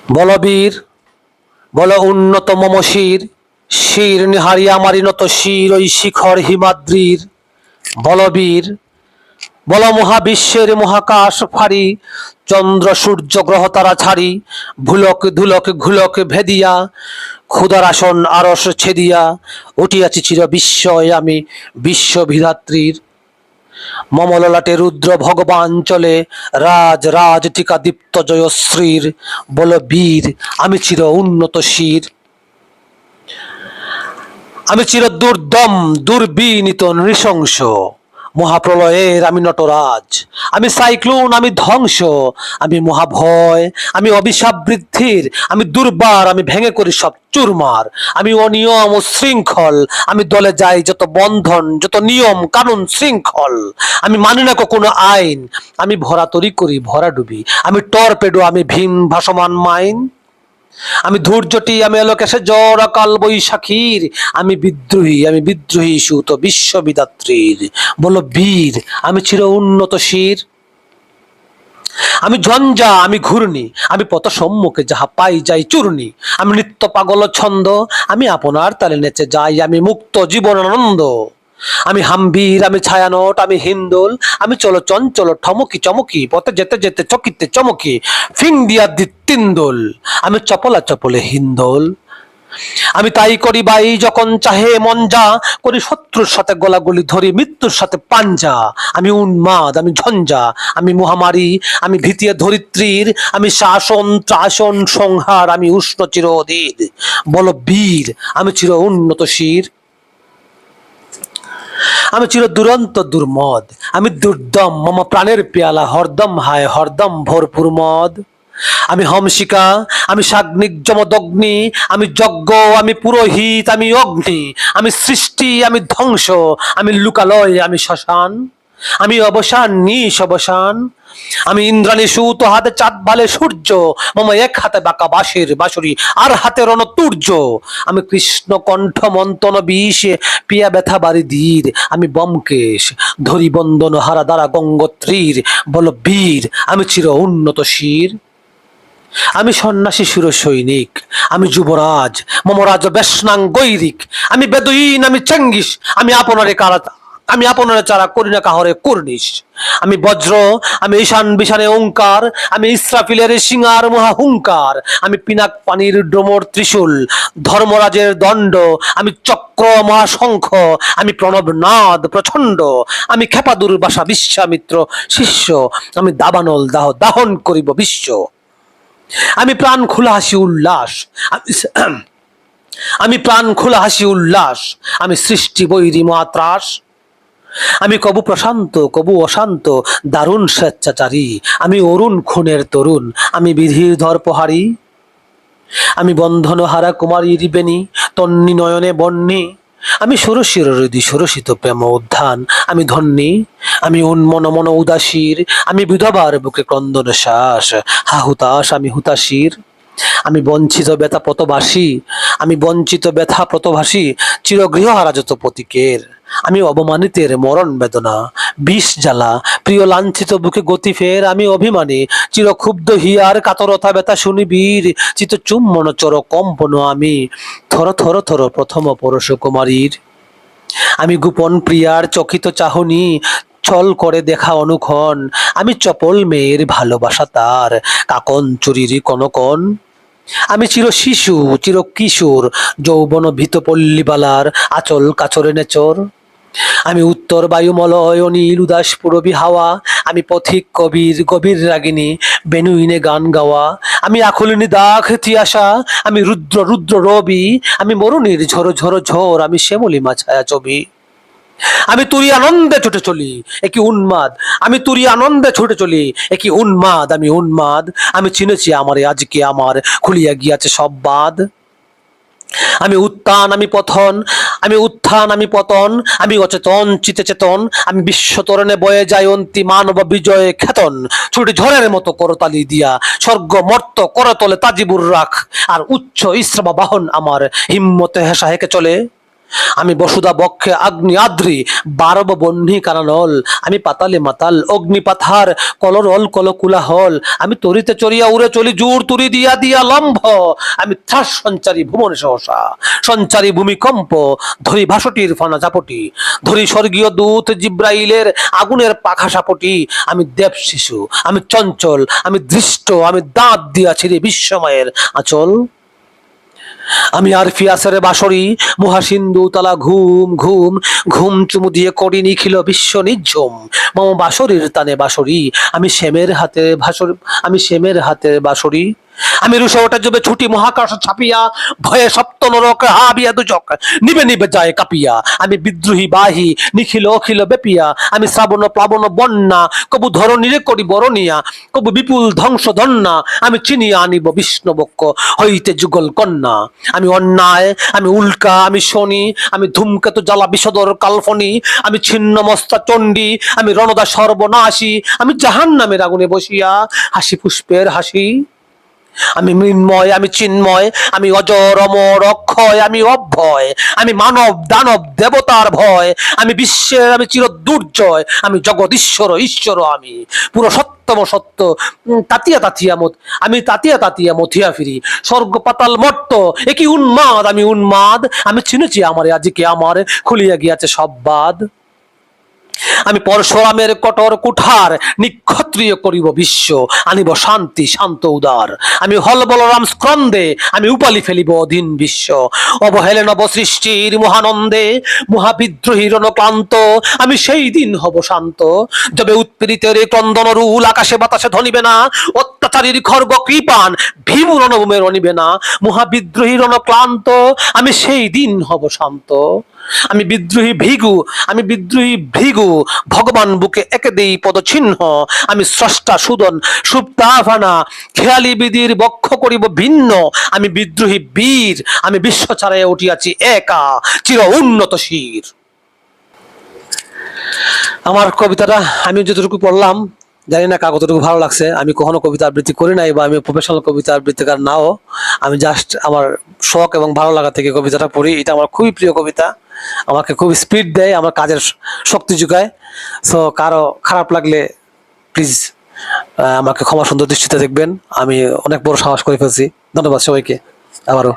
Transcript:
বলবীর বল উন্নত মম শির, শির নিহারি আমারি নত শির ওই শিখর হিমাদ্রির। বলবীর বল মহাবিশ্বের মহাকাশ ফাড়ি, চন্দ্র সূর্য গ্রহ তারা ছাড়ি, ভুলক ধুলক ঘুলক ভেদিয়া, ক্ষুধার আসন আরস ছেদিয়া, উঠিয়াছি চির বিস্ময় আমি বিশ্ববিধাত্রীর। মম ললাটে রুদ্র ভগবান চলে, রাজ রাজ টিকা দীপ্ত জয়শ্রীর। বল বীর আমি চির উন্নত শির, আমি চির দুর্দম দুর্বিনীত নৃশংস, মহাপ্রলয়ের আমি নটরাজ, আমি সাইক্লোন আমি ধ্বংস, আমি মহাভয় আমি অভিশাপ বৃদ্ধির, আমি দুর্বার আমি ভেঙে করি সব চুরমার, আমি অনিয়ম ও শৃঙ্খল, আমি দলে যাই যত বন্ধন যত নিয়ম কানুন শৃঙ্খল, আমি মানি না কোনো আইন, আমি ভরাতরি করি ভরা ডুবি, আমি টর্পেডো আমি ভীম ভাসমান মাইন, আমি ধৈর্যটি আমি এলোকেশে জ্বর অকাল বৈশাখীর, আমি বিদ্রোহী সুত বিশ্ববিদাত্রীর। বলো বীর আমি চির উন্নত শির, আমি ঝঞ্ঝা আমি ঘূর্ণি, আমি পথ সম্মুখে যাহা পাই যাই চূর্ণি, আমি নিত্য পাগল ছন্দ, আমি আপনার তালে নেচে যাই আমি মুক্ত জীবন আনন্দ, আমি হাম্বির আমি ছায়ানট আমি হিন্দোল, আমি চলো চঞ্চল ঠমকি চমকি পথে যেতে যেতে চকিতে চমকি ফিং দিয়া দি তিন্দোল, আমি চপলা চপলে হিন্দোল, আমি তাই করি বাই যখন চাহে মন যা, করি শত্রুর সাথে গোলাগুলি ধরি মৃত্যুর সাথে পাঞ্জা, আমি উন্মাদ আমি ঝঞ্ঝা, আমি মহামারী আমি ভীতিয়ে ধরিত্রীর, আমি শাসন ত্রাসন সংহার আমি উষ্ণ চির অধীর। বলো বীর আমি চির উন্নত শির, আমি চির দুরন্ত দুর্মদ, আমি দুর্দম মম প্রাণের পেয়ালা হরদম হায় হরদম ভরপুর মদ, আমি হমশিকা আমি সাগ্নিকজমদগ্নি, আমি যজ্ঞ আমি পুরোহিত আমি অগ্নি, আমি সৃষ্টি আমি ধ্বংস, আমি লুকালয় আমি শ্মশান, আমি অবসান নিশ অবসান, আমি ইন্দ্রাণী সুত হাতে চাঁদ ভালে সূর্য, মম এক হাতে বাঁকা বাঁশের বাঁশুরি আর হাতে রণতুর্য, আমি কৃষ্ণ কণ্ঠ মন্তন বিষ পিয়া ব্যথা বাড়ি ধীর, আমি বমকেশ ধরি বন্দন হারা দ্বারা গঙ্গোত্রীর। বল বীর আমি চির উন্নত শির, আমি সন্ন্যাসী সুর সৈনিক, আমি যুবরাজ মমরাজ বেশনাং গৈরিক, আমি বেদুইন আমি চেঙ্গিস, আমি আপনারে কারা আমি আপনারে চারা করি না কাহরে কুর্নিশ, আমি বজ্র আমি ঈশান বিশানে ওঙ্কার, আমি ইসরাফিলের সিঙ্গার মহা হুঙ্কার, আমি পিনাক পানির ড্রোমর ত্রিশূল ধর্মরাজের দণ্ড, আমি চক্র মহাশঙ্খ, আমি প্রণব নাদ প্রচণ্ড, আমি খেপা দুর্বাসা বিশ্বামিত্র শিষ্য, আমি দাবানল দাহ দাহন করিব বিশ্ব, আমি প্রাণ খোলা হাসি উল্লাস, আমি প্রাণ খোলা হাসি উল্লাস, আমি সৃষ্টি বৈরী মহাত্রাস, আমি কবু প্রশান্ত কবু অশান্ত দারুণ স্বেচ্ছাচারী, আমি অরুণ খুনের তরুণ, আমি বিধির ধর্পহারী, আমি বন্ধন হারা কুমারীর বেণী তন্নি নয়নে বন্যী, আমি ষোড়শীর হৃদি ষোড়শিত প্রেম উদ্যান, আমি ধন্যী, আমি উন্মন মন উদাসীর, আমি বিধবার বুকে ক্রন্দন শ্বাস, হা হুতাশ আমি হুতাশীর, আমি বঞ্চিত ব্যথা পতবাসী, আমি বঞ্চিত ব্যথা প্রতভাসী, চিরগৃহহারা যত প্রতীকের, আমি অবমানিতের মরণ বেদনা বিষ জ্বালা প্রিয় লাঞ্ছিত বুকে গতি ফের, আমি অভিমানী চিরক্ষুব্ধ হিয়ার কাতরতা ব্যথা শুনি বীর, চিত চুম্বন চর কম্পন আমি থর থর থর প্রথম পরশ কুমারীর, আমি গোপন প্রিয়ার চকিত চাহনি ছল করে দেখা অনুক্ষণ, আমি চপল মেয়ের ভালোবাসা তার কাকন চুরির কনকন, আমি চির শিশু চির কিশোর যৌবন ভীত পল্লীবালার আচল কাচরে নেচর, আমি উত্তর বায়ুমলয় নীল উদাস পুরবী হাওয়া, আমি পথিক কবির গভীর রাগিনী বেনুইনে গান গাওয়া, আমি আকুলিনী দাগ তিয়াসা, আমি রুদ্র রুদ্র রবি, আমি মরুণীর ঝোড়ো ঝোড়ো ঝোর, আমি শ্যামলিমা ছায়া ছবি, আমি তুরি আনন্দে ছুটে চলি একই উন্মাদ, আমি তুরি আনন্দে ছুটে চলি একই উন্মাদ, আমি উন্মাদ, আমি চিনেছি আমারে আজকে আমার খুলিয়া গিয়াছে সব বাদ, আমি উত্থান আমি পতন, আমি উত্থান আমি পতন, আমি অচেতন চিতে চেতন, আমি বিশ্বতরণে বয়ে যাই অন্তি মানব বিজয়ে খেতন, ছুটি ঝড়ের মতো করতালি দিয়া স্বর্গ মর্ত করতলে তাজিবুর রাখ, আর উচ্চ ইসরাবা বাহন আমার হিম্মতে হেসা হেঁকে চলে, আমি বসুদা বক্ষে আগ্নি আদ্রি বারব বহ্নি কারানল, আমি পাতালে মাতাল অগ্নি পাথার কলরল কলকুলাহল, আমি তরিতে চড়িয়া উড়ে চলি জোর তুরি দিয়া দিয়া লম্ভ, আমি ত্রাস সঞ্চারী ভুবন সহসা সঞ্চারী ভূমিকম্প, ধরি ভাষটির ফানা চাপটি, ধরি স্বর্গীয় দূত জিব্রাইলের আগুনের পাখা সাপটি, আমি দেব শিশু, আমি চঞ্চল, আমি দৃষ্ট, আমি দাঁত দিয়াছি রে বিশ্বময়ের আঁচল। আমি আর ফিয়াসের বাঁশরি মহাসিন্ধু তলা ঘুম ঘুম, ঘুম চুমু দিয়ে করি নিখিল বিশ্ব নিঝুম, মম বাঁশরির তানে বাঁশরি, আমি শ্যামের হাতে ভাসর, আমি শ্যামের হাতে বাঁশরি। আমি রুষে ওঠে যবে ছুটি মহাকাশ ছাপিয়া, ভয়ে সপ্ত নরক হাবিয়া দুচক নিবে নিবে যায় কাঁপিয়া, আমি বিদ্রোহী বাহি নিখিল অখিল বেপিয়া, আমি শ্রাবণ প্লাবন বন্যা কবু ধরণীরে করি বরণিয়া, কবু বিপুল ধ্বংস ধন্যা, আমি চিনিয়া আনিব বিষ্ণবক্ষ হইতে যুগল কন্যা। আমি অন্যায়, আমি উল্কা, আমি শনি, আমি ধূমকেতু জ্বালা বিষদর কালফনি, আমি ছিন্ন মস্তা চণ্ডী, আমি রণদা সর্বনাশী, আমি জাহান্নামের আগুনে বসিয়া হাসি পুষ্পের হাসি। আমি মৃন্ময়, আমি চিন্ময়, আমি অজর অমর অক্ষয়, আমি অভয়, আমি মানব দানব দেবতার ভয়, আমি বিশ্বের, আমি চির দুর্জয়, আমি জগদীশ্বর ঈশ্বর, আমি পুরো সত্যম সত্য, তাতিয়া তাতিয়া মত, আমি তাতিয়া তাতিয়া মথিয়া ফিরি স্বর্গ পাতাল মর্ত, একই উন্মাদ, আমি উন্মাদ, আমি চিনেছি আমারে আজকে আমার খুলিয়া গিয়াছে সব বাদ। আমি পরশুরামের কঠোর কুঠার নিক্ষত্রিয় করিব বিশ্ব, আনিব শান্তি শান্ত উদার, আমি হল বলরাম স্কন্দে, আমি উপালি ফেলিব অধীন বিশ্ব, অবহেলে নব সৃষ্টির মহানন্দে, মহাবিদ্রোহীর ক্লান্ত, আমি সেই দিন হব শান্ত, যবে উৎপীড়িতের ক্রন্দন রুল আকাশে বাতাসে ধনিবে না, অত্যাচারীর খর্গ কৃপান ভীম রণভূমে রণিবে না, মহাবিদ্রোহীর ক্লান্ত, আমি সেই দিন হব শান্ত। আমি বিদ্রোহী ভিগু, আমি বিদ্রোহী ভৃগু, ভগবান বুকে একে দেই পদচিহ্ন, আমি স্রষ্টা সুদন সুপ্তাভানা খেয়ালি বিধির বক্ষ করিব ভিন্ন, আমি বিদ্রোহী বীর, আমি বিশ্ব ছাড়াইয়া উঠিয়াছি একা চির উন্নত শির। আমার কবিতাটা আমি যতটুকু পড়লাম, জানি না কার কতটুকু ভালো লাগছে। আমি কখনো কবিতা আবৃত্তি করি নাই বা আমি প্রফেশনাল কবিতা আবৃত্তিকার নাও, আমি জাস্ট আমার শখ এবং ভালো লাগা থেকে কবিতাটা পড়ি। এটা আমার খুবই প্রিয় কবিতা, আমাকে খুব স্পিড দেয়, আমার কাজের শক্তি যোগায়। সো কারো খারাপ লাগলে প্লিজ আমাকে ক্ষমা সুন্দর দৃষ্টিতে দেখবেন, আমি অনেক বড় সাহস করে ফেলছি। ধন্যবাদ সবাইকে আবারও।